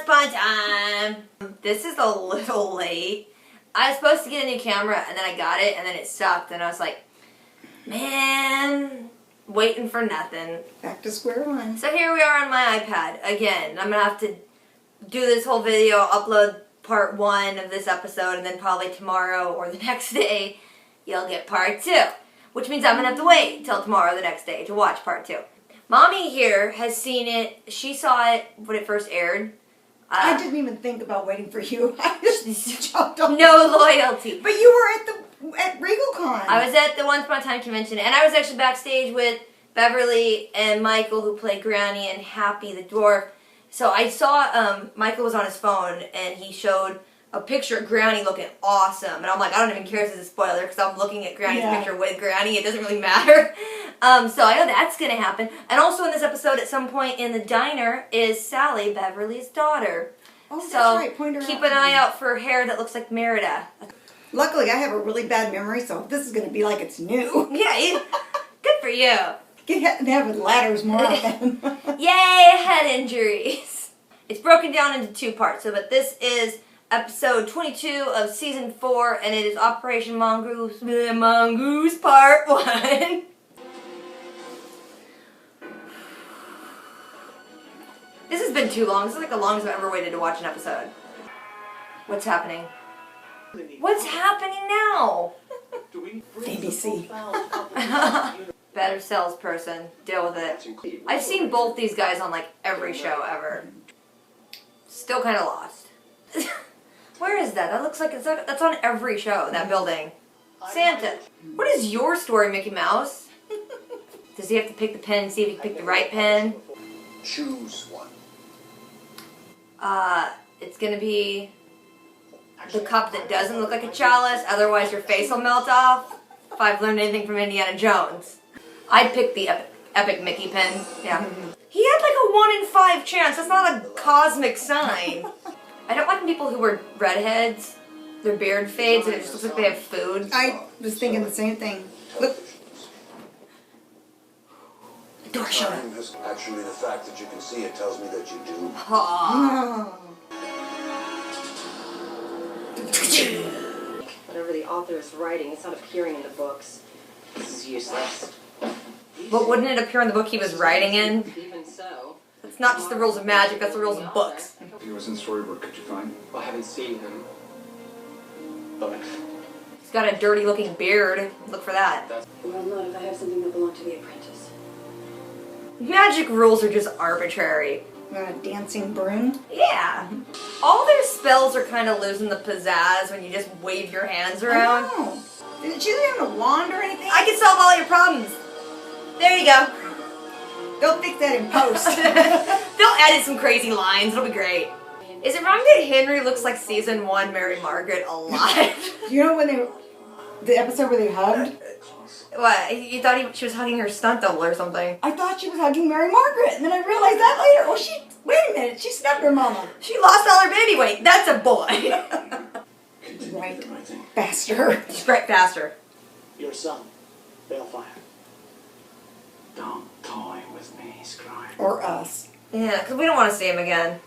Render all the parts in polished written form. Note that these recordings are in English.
fun time. This is a little late. I was supposed to get a new camera and then I got it and then it sucked and I was like, man, waiting for nothing. Back to square one. So here we are on my iPad again. I'm gonna have to do this whole video, upload part 1 of this episode, and then probably tomorrow or the next day you'll get part 2. Which means I'm gonna have to wait till tomorrow or the next day to watch part 2. Mommy here has seen it. She saw it when it first aired. I didn't even think about waiting for you. I just jumped on. No loyalty. But you were at RegalCon. I was at the Once Upon a Time convention, and I was actually backstage with Beverly and Michael, who play Granny, and Happy the dwarf. So I saw Michael was on his phone, and he showed a picture of Granny looking awesome. And I'm like, I don't even care if it's a spoiler, because I'm looking at Granny's picture with Granny. It doesn't really matter. So I know that's going to happen. And also in this episode, at some point in the diner, is Sally, Beverly's daughter. Oh, that's so right. Point her keep out. an eye out for hair that looks like Merida. Luckily, I have a really bad memory, so this is going to be like it's new. Yeah, good for you. They have ladders more often. Yay, head injuries. It's broken down into 2 parts. So, but this is episode 22 of season 4, and it is Operation Mongoose, Mongoose Part 1. This has been too long. This is like the longest I've ever waited to watch an episode. What's happening? What's happening now? ABC. Better salesperson. Deal with it. I've seen both these guys on like every show ever. Still kind of lost. Where is that? That looks like that's on every show, that building. Santa. What is your story, Mickey Mouse? Does he have to pick the pen and see if he can pick the right pen? Choose one. It's gonna be the cup that doesn't look like a chalice, otherwise your face will melt off. If I've learned anything from Indiana Jones. I'd pick the epic Mickey pen. Yeah. He had like a 1 in 5 chance. That's not a cosmic sign. I don't like people who wear redheads. Their beard fades and it just looks like they have food. I was thinking the same thing. Look. The door shut up. Actually, the fact that you can see it tells me that you do. Oh. Whatever the author is writing, it's not appearing in the books. This is useless. But wouldn't it appear in the book he was writing in? Even so. That's not just the rules of magic, that's the rules of books. He was in storybook. Could you find? I haven't seen him, but He's got a dirty looking beard. Look for that. Well, not if I have something that belonged to the apprentice. Magic rules are just arbitrary. A dancing broom. Yeah. All their spells are kind of losing the pizzazz when you just wave your hands around. I know. Didn't she have a wand or anything? I can solve all your problems. There you go. Don't fix that in post. They'll edit some crazy lines. It'll be great. Is it wrong that Henry looks like season 1 Mary Margaret a lot? You know when the episode where they hugged? What? You thought she was hugging her stunt double or something? I thought she was hugging Mary Margaret, and then I realized that later. Well, wait a minute, she snubbed her mama. She lost all her baby weight. That's a boy. Right. Faster. Just right faster. your son, Balefire. Don't toy with me, Scribe. Or us. Yeah, because we don't want to see him again.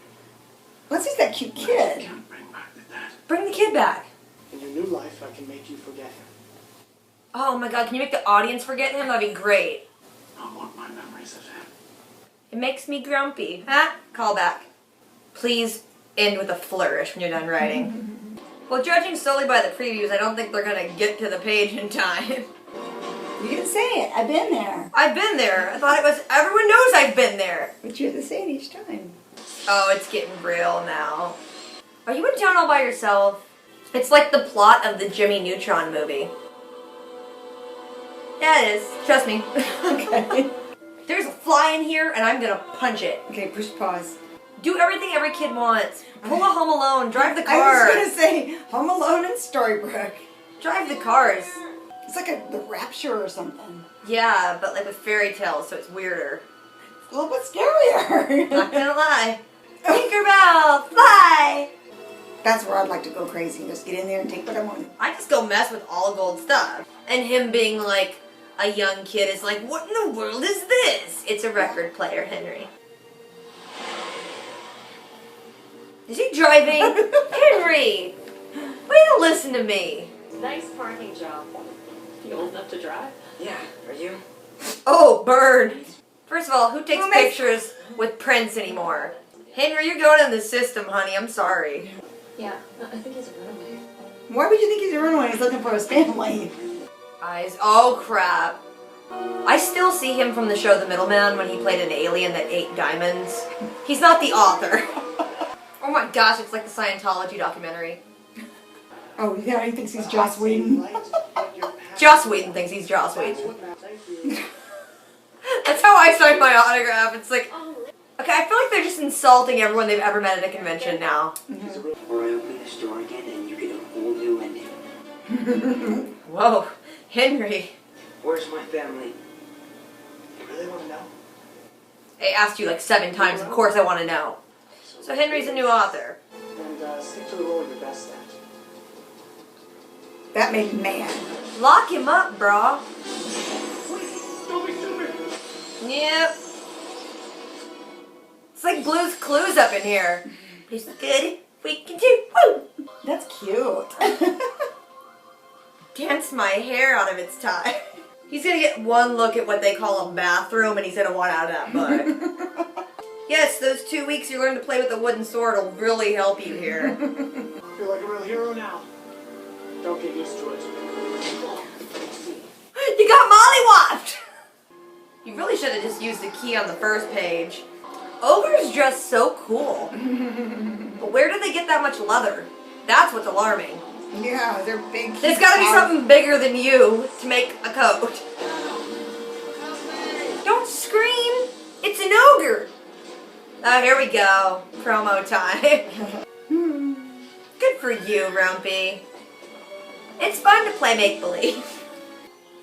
Let's see that cute I kid. can't bring back the dead. Bring the kid back. In your new life, I can make you forget him. Oh my god, can you make the audience forget him? That'd be great. I want my memories of him. It makes me grumpy. Huh? Call back. Please end with a flourish when you're done writing. Well, judging solely by the previews, I don't think they're gonna get to the page in time. You didn't say it. I've been there. I've been there. I thought it was, everyone knows I've been there. But you have to say it each time. Oh, it's getting real now. Are you in town all by yourself? It's like the plot of the Jimmy Neutron movie. Yeah, it is. Trust me. Okay. There's a fly in here, and I'm gonna punch it. Okay, push pause. Do everything every kid wants. Pull a Home Alone. Drive the I car. was gonna say Home Alone and Storybook. Drive the cars. It's like the Rapture or something. Yeah, but like with fairy tales, so it's weirder. A little bit scarier. Not gonna lie. Tinkerbell, fly! That's where I'd like to go crazy and just get in there and take what I want. I just go mess with all gold stuff. And him being like a young kid is like, what in the world is this? It's a record player, Henry. Is he driving? Henry! Way to listen to me. Nice parking job. You old enough to drive? Yeah, are you? Oh, burn. First of all, who takes Who makes- pictures with prints anymore? Henry, you're going in the system, honey. I'm sorry. Yeah, I think he's a runaway. Why would you think he's a runaway? He's looking for his family. Eyes. Oh, crap. I still see him from the show The Middleman when he played an alien that ate diamonds. He's not the author. Oh my gosh, it's like the Scientology documentary. Oh, yeah, he thinks he's Joss Whedon. Joss Whedon thinks he's Joss Whedon. Thank you. That's how I sign my autograph. It's like, okay, I feel like they're just insulting everyone they've ever met at a convention now. Or I open the store again and you get a whole new ending. Whoa, Henry. Where's my family? You really want to know? I asked you like 7 times, of course I want to know. So Henry's a new author. And stick to the role you're best at. That made me mad. Lock him up, brah. Don't be stupid! Yep. It's like Blue's Clues up in here. It's good. We can do. Woo! That's cute. Dance my hair out of its tie. He's gonna get one look at what they call a bathroom and he's gonna want out of that book. Yes, those 2 weeks you learn to play with a wooden sword will really help you here. Feel like a real hero now. Don't get used to it. You got mollywopped! You really should have just used the key on the first page. Ogres dress so cool. But where do they get that much leather? That's what's alarming. Yeah, they're big. There's gotta be something bigger than you to make a coat. Don't scream! It's an ogre! Oh, here we go. Promo time. Good for you, Rumpy. It's fun to play make-believe.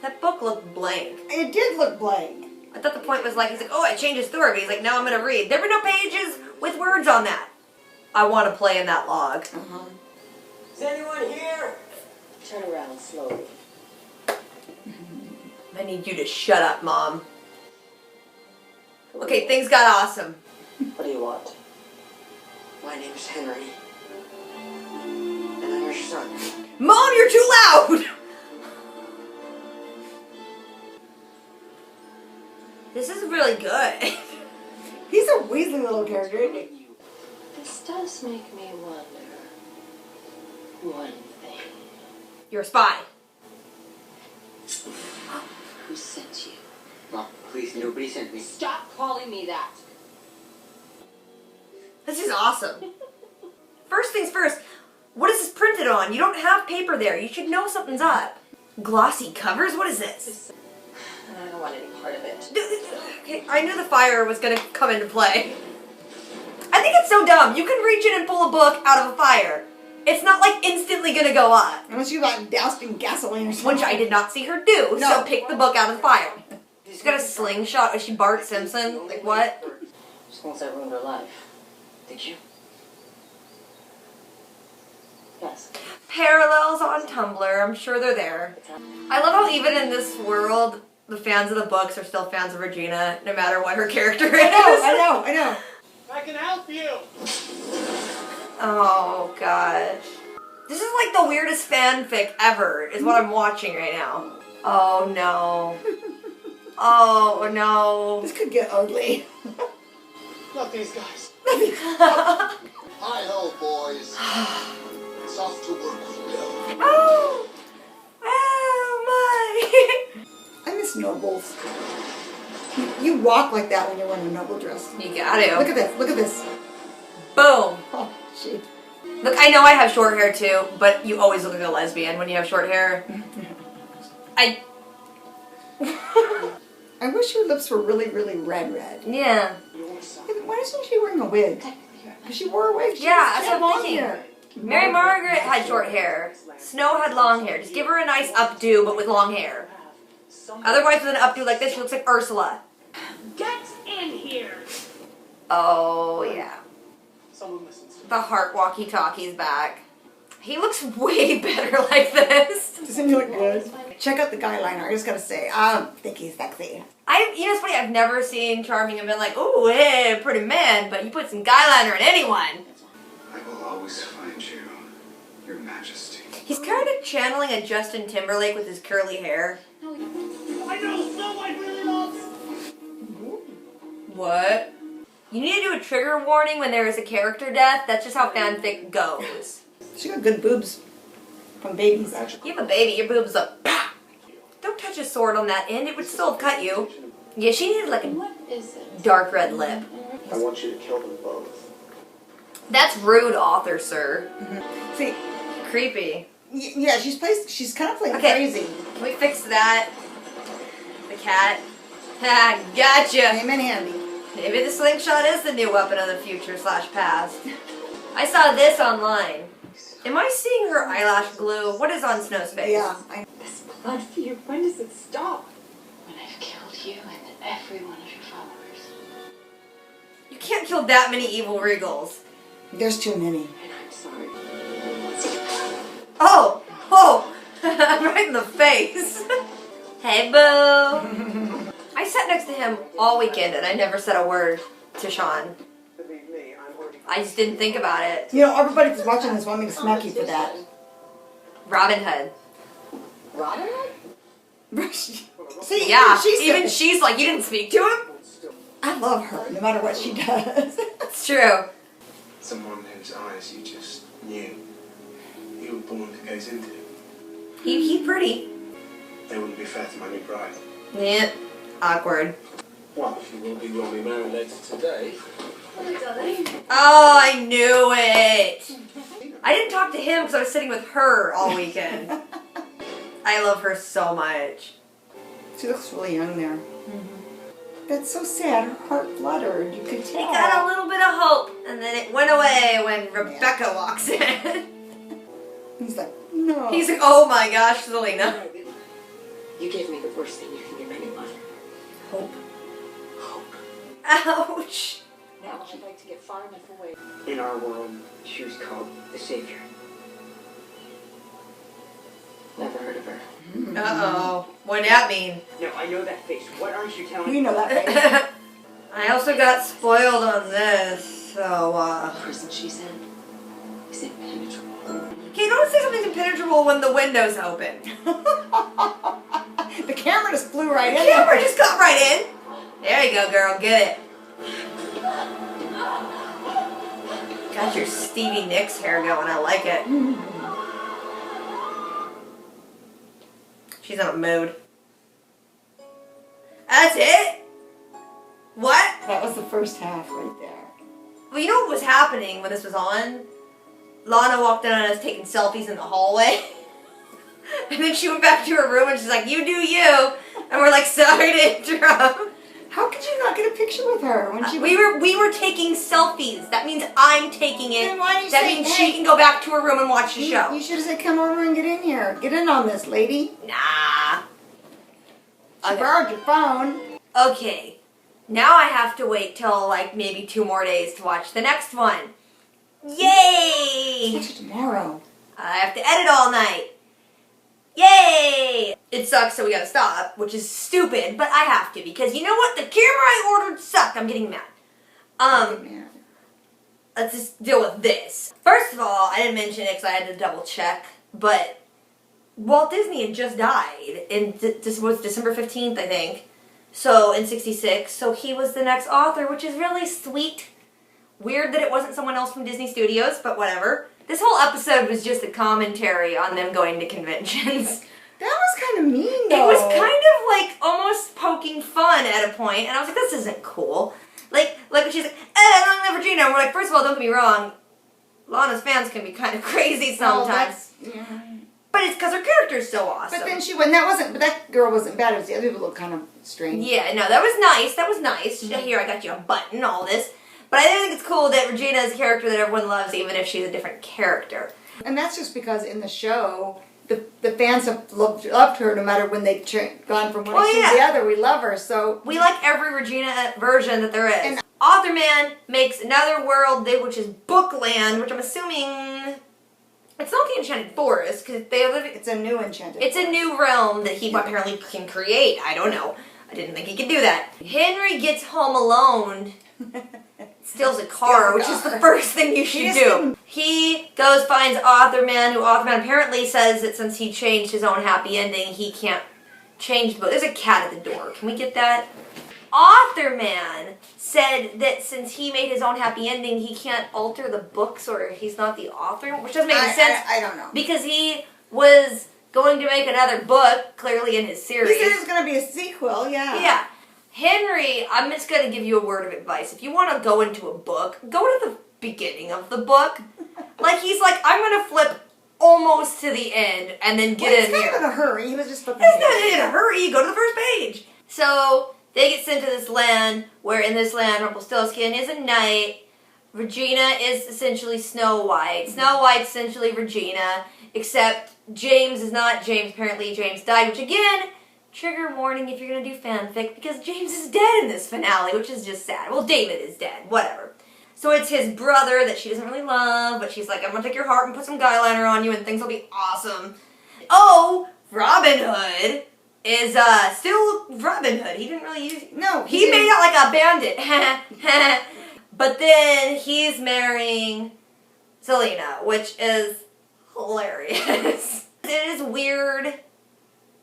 That book looked blank. It did look blank. I thought the point was like, he's like, oh, I changed his story, but he's like, now I'm gonna read. There were no pages with words on that. I want to play in that log. Is anyone here? Turn around slowly. I need you to shut up, Mom. Okay, things got awesome. What do you want? My name's Henry. And I'm your son. Mom, you're too loud! This is really good. He's a Weasley little character, isn't he? This does make me wonder one thing. You're a spy. Who sent you? Mom, please, nobody sent me. Stop calling me that. This is awesome. First things first, what is this printed on? You don't have paper there. You should know something's up. Glossy covers? What is this? I don't want any part of it. Okay, I knew the fire was gonna come into play. I think it's so dumb. You can reach in and pull a book out of a fire. It's not like instantly gonna go up. Unless you like doused in gasoline or something. Which I did not see her do, No. so pick the book out of the fire. She's got a slingshot. Is she Bart Simpson? Like what? Just once I ruined her life. Did you? Yes. Parallels on Tumblr. I'm sure they're there. I love how even in this world, the fans of the books are still fans of Regina, no matter what her character is. I know. I can help you! Oh gosh. This is like the weirdest fanfic ever, is what I'm watching right now. Oh no. Oh no. This could get ugly. Love these guys. Hi-ho, boys. It's off to work we go. Oh! Oh my! I miss nobles. You walk like that when you're wearing a noble dress. You got to. Look at this. Look at this. Boom. Oh, shit. Look, I know I have short hair too, but you always look like a lesbian when you have short hair. I wish your lips were really, really red. yeah. Why isn't she wearing a wig? Because she wore a wig. She Yeah, has that's what I'm long thinking. hair. Mary Margaret had short hair. Snow had long hair. Just give her a nice updo, but with long hair. Otherwise, with an updo like this, she looks like Ursula. Get in here! Oh yeah. Someone listens to me. The heart walkie-talkie's back. He looks way better like this. Doesn't he look good? Check out the guy liner. I just gotta say, I think he's sexy. You know, it's funny, I've never seen Charming and been like, ooh, hey, pretty man, but you put some guy liner in anyone. I always find you, Your Majesty. He's kind of channeling a Justin Timberlake with his curly hair. I know someone really loves. What? You need to do a trigger warning when there is a character death. That's just how fanfic goes. She got good boobs from babies. You have a baby, your boobs up. Don't touch a sword on that end, it would still cut you. Yeah, she needed like a dark red lip. I want you to kill them both. That's rude, author, sir. See, Creepy. yeah, she's kind of playing Okay. crazy. Can we fix that? The cat. Ha, gotcha! Came in handy. Maybe the slingshot is the new weapon of the future / past. I saw this online. Am I seeing her eyelash glue? What is on Snow's face? Yeah. This blood feud, when does it stop? When I've killed you and every one of your followers. You can't kill that many evil regals. There's too many. And I'm sorry. Oh! Oh! Right in the face. Hey, boo! I sat next to him all weekend and I never said a word to Sean. Believe me, I'm already. I just didn't think about it. You know, everybody that's watching this want me to smack you for that. Robin Hood. Robin? See, Yeah, she's even she's like, you didn't speak to him? I love her, no matter what she does. It's true. Someone whose eyes you just knew you were born to gaze into. He's pretty. They wouldn't be fair to my new bride. Yeah. Awkward. Well, she will be when we marry later today. Oh, I knew it. I didn't talk to him because I was sitting with her all weekend. I love her so much. She looks really young there. That's so sad. Her heart fluttered. You could It tell. got a little bit of hope, and then it went away when Rebecca walks in. He's like, no. He's like, oh my gosh, Selena. You gave me the worst thing you can give anyone. Hope. Hope. Ouch. Now I'd like to get far enough away. In our world, she was called the Savior. Never heard of her. Uh-oh. What'd that mean? No, I know that face. What aren't you telling You know that face. I also got spoiled on this, so, The prison she's in is impenetrable. Okay, don't say something's impenetrable when the window's open. The camera just flew right The in. camera just got right in. There you go, girl. Get it. Got your Stevie Nicks hair going. I like it. She's in a mood. That's it? What? That was the first half right there. Well, you know what was happening when this was on? Lana walked in on us taking selfies in the hallway. And then she went back to her room and she's like, you do you. And we're like, sorry to interrupt. How could you not get a picture with her when she was... We were taking selfies. That means I'm taking it. Then why didn't you That say, means hey, she can go back to her room and watch the You show. should have said, come over and get in here. Get in on this, lady. Nah. She Okay. borrowed your phone. Okay. Now I have to wait till like maybe 2 more days to watch the next one. Yay! Watch it tomorrow. I have to edit all night. Yay! It sucks, so we gotta stop, which is stupid, but I have to because you know what? The camera I ordered sucked. I'm getting mad. Man. Let's just deal with this. First of all, I didn't mention it because I had to double check, but Walt Disney had just died in was December 15th, I think. So in '66, so he was the next author, which is really sweet. Weird that it wasn't someone else from Disney Studios, but whatever. This whole episode was just a commentary on them going to conventions. That was kind of mean, It though. was kind of like almost poking fun at a point, and I was like, this isn't cool. Like when she's like, I don't know Virginia. And we're like, first of all, don't get me wrong, Lana's fans can be kind of crazy sometimes. Yeah. But it's because her character's so awesome. But then but that girl wasn't bad. It was the other people looked kind of strange. Yeah, no, that was nice. That was nice. Here, I got you a button, all this. But I think it's cool that Regina is a character that everyone loves, even if she's a different character. And that's just because in the show, the fans have loved her no matter when they've gone from one extreme to the other. We love her, so... We like every Regina version that there is. And Author Man makes another world, which is Bookland, which I'm assuming... It's not the Enchanted Forest, because it's a new enchanted. It's a new realm that he apparently can create. I don't know. I didn't think he could do that. Henry gets home alone. steals a car, which is the first thing you should do. He goes, finds Authorman, who Authorman apparently says that since he changed his own happy ending, he can't change the book. There's a cat at the door. Can we get that? Authorman said that since he made his own happy ending, he can't alter the books, or he's not the author, which doesn't make any sense. I don't know. Because he was going to make another book, clearly in his series. He said it was going to be a sequel, yeah. Yeah. Henry, I'm just going to give you a word of advice. If you want to go into a book, go to the beginning of the book. Like, he's like, I'm going to flip almost to the end and then get in here. He's not in a hurry. He was just flipping. He's not in a hurry. Go to the first page. So they get sent to this land where in this land Rumpelstiltskin is a knight. Regina is essentially Snow White. Snow White's essentially Regina, except James is not James. Apparently James died, which again, trigger warning if you're going to do fanfic, because James is dead in this finale, which is just sad. Well, David is dead. Whatever. So it's his brother that she doesn't really love, but she's like, I'm going to take your heart and put some guy liner on you and things will be awesome. Oh, Robin Hood is still Robin Hood. He didn't really use... No. He made out like a bandit. But then he's marrying Selena, which is hilarious. It is weird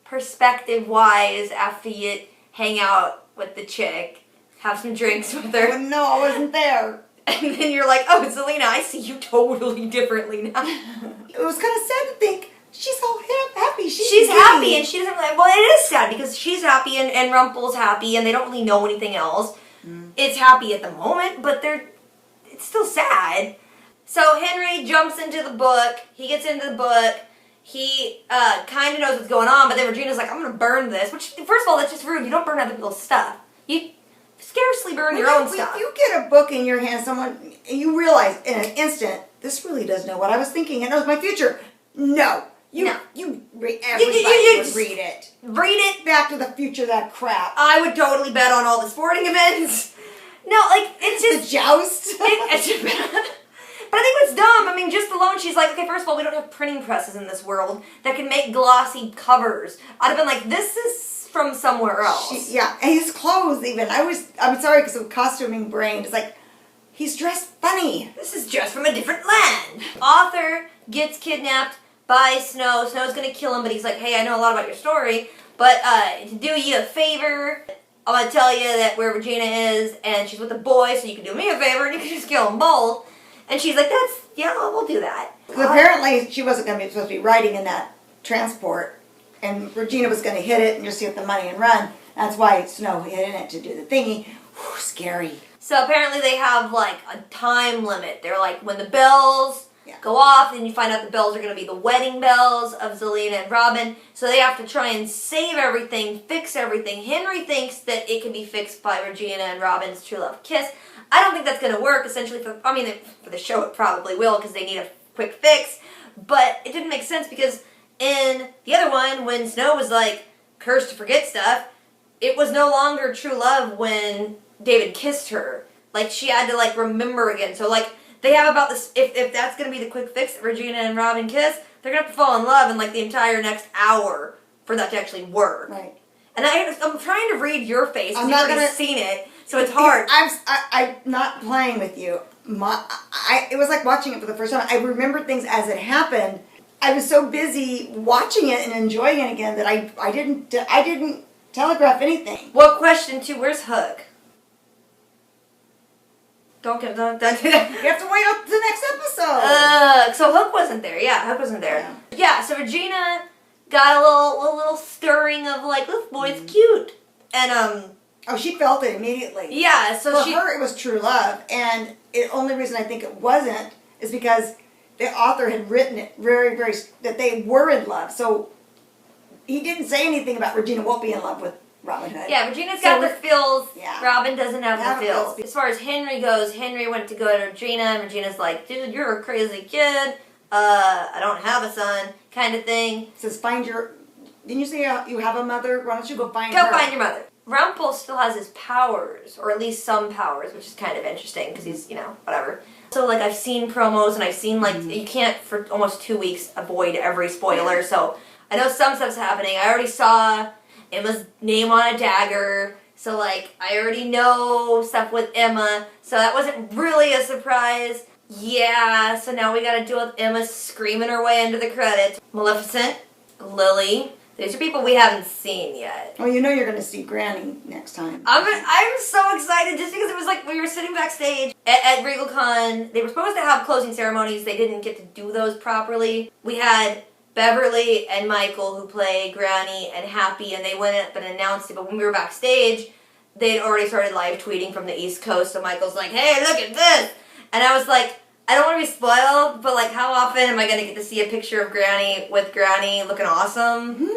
perspective-wise after you hang out with the chick, have some drinks with her. Oh, no, I wasn't there. And then you're like, oh, Selena, I see you totally differently now. It was kind of sad to think she's all happy. She's happy and she doesn't like, well, it is sad because she's happy and Rumpel's happy and they don't really know anything else. It's happy at the moment, but it's still sad. So Henry jumps into the book. He gets into the book. He kind of knows what's going on, but then Regina's like, I'm going to burn this. Which, first of all, that's just rude. You don't burn other people's stuff. You scarcely burn your own stuff. If you get a book in your hand, and you realize in an instant, this really does know what I was thinking. It knows my future. No. Everybody would read it. Read it. Back to the Future, that crap. I would totally bet on all the sporting events. No, like, it's just... The joust. But I think what's dumb, I mean, just alone, she's like, okay, first of all, we don't have printing presses in this world that can make glossy covers. I'd have been like, this is from somewhere else. Yeah, and his clothes even. I'm sorry, because of costuming brain. It's like, he's dressed funny. This is just from a different land. Arthur gets kidnapped by Snow. Snow's gonna kill him, but he's like, hey, I know a lot about your story, but to do you a favor, I'm gonna tell you that where Regina is, and she's with a boy, so you can do me a favor, and you can just kill them both. And she's like, we'll do that. Apparently, she wasn't supposed to be riding in that transport, and Regina was going to hit it and just get the money and run. That's why Snow hit in it to do the thingy. Whew, scary. So apparently they have, like, a time limit. They're like, when the bells go off, then you find out the bells are going to be the wedding bells of Zelena and Robin. So they have to try and save everything, fix everything. Henry thinks that it can be fixed by Regina and Robin's true love kiss. I don't think that's going to work, essentially. For the show it probably will, because they need a quick fix. But it didn't make sense, because in the other one, when Snow was, like, cursed to forget stuff, it was no longer true love when David kissed her. Like, she had to, like, remember again. So, like, they have about this, if that's going to be the quick fix that Regina and Robin kiss, they're going to have to fall in love in, like, the entire next hour for that to actually work. Right. And I'm trying to read your face, I'm because not you've already seen it. So it's hard. I'm not playing with you. It was like watching it for the first time. I remembered things as it happened. I was so busy watching it and enjoying it again that I didn't telegraph anything. Well, question 2, where's Hook? Don't do that. You have to wait up to the next episode. So Hook wasn't there. Yeah, Hook wasn't there. Yeah, so Regina got a little stirring of like, this boy's cute. And oh, she felt it immediately. Yeah, so for her it was true love, and the only reason I think it wasn't is because the author had written it very, very that they were in love. So he didn't say anything about Regina won't be in love with Robin Hood. Yeah, Regina's got the feels. Yeah. Robin doesn't have the feels. As far as Henry goes, Henry went to go to Regina, and Regina's like, dude, you're a crazy kid. I don't have a son, kind of thing. Says didn't you say you have a mother? Why don't you go find her? Go find your mother. Rumpel still has his powers, or at least some powers, which is kind of interesting, because he's, whatever. So, like, I've seen promos, and I've seen, like, you can't, for almost 2 weeks, avoid every spoiler, so I know some stuff's happening. I already saw Emma's name on a dagger. So, like, I already know stuff with Emma, so that wasn't really a surprise. Yeah, so now we gotta deal with Emma screaming her way into the credits. Maleficent, Lily, these are people we haven't seen yet. Well, you know you're going to see Granny next time. I'm so excited just because it was like we were sitting backstage at RegalCon. They were supposed to have closing ceremonies. They didn't get to do those properly. We had Beverly and Michael who play Granny and Happy, and they went up and announced it. But when we were backstage, they'd already started live tweeting from the East Coast. So Michael's like, "Hey, look at this!" And I was like, I don't want to be spoiled, but like, how often am I going to get to see a picture of Granny with Granny looking awesome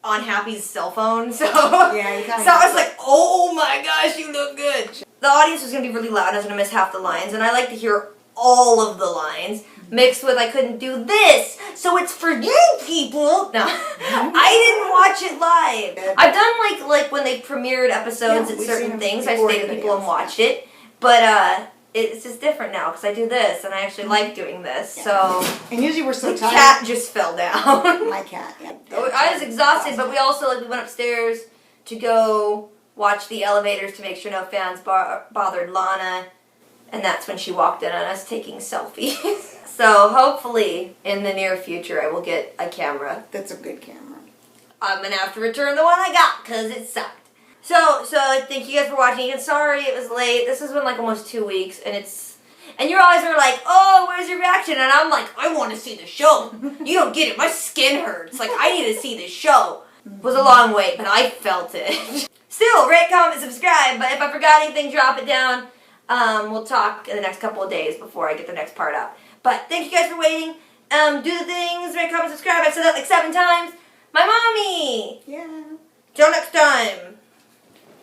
on Happy's cell phone? So Yeah, you kinda so I was like, oh my gosh, you look good. The audience was going to be really loud. I was going to miss half the lines, and I like to hear all of the lines mixed with I couldn't do this, so it's for you people. No, I didn't watch it live. I've done like when they premiered episodes Yeah, at we've seen certain them things. I before stayed with anybody people and else, watched it, but it's just different now because I do this and I actually like doing this. So And usually we're so the tired. cat just fell down. My cat, yeah. I was exhausted, but we also we went upstairs to go watch the elevators to make sure no fans bothered Lana, and that's when she walked in on us taking selfies. So hopefully in the near future I will get a camera. That's a good camera. I'm gonna have to return the one I got because it sucked. So thank you guys for watching. And sorry it was late. This has been like almost 2 weeks, and you always are like, oh, where's your reaction? And I'm like, I want to see the show. You don't get it. My skin hurts. Like, I need to see this show. It was a long wait, but I felt it. Still, rate, comment, subscribe. But if I forgot anything, drop it down. We'll talk in the next couple of days before I get the next part out. But thank you guys for waiting. Do the things, rate, comment, subscribe. I've said that like 7 times. My mommy. Yeah. Till next time.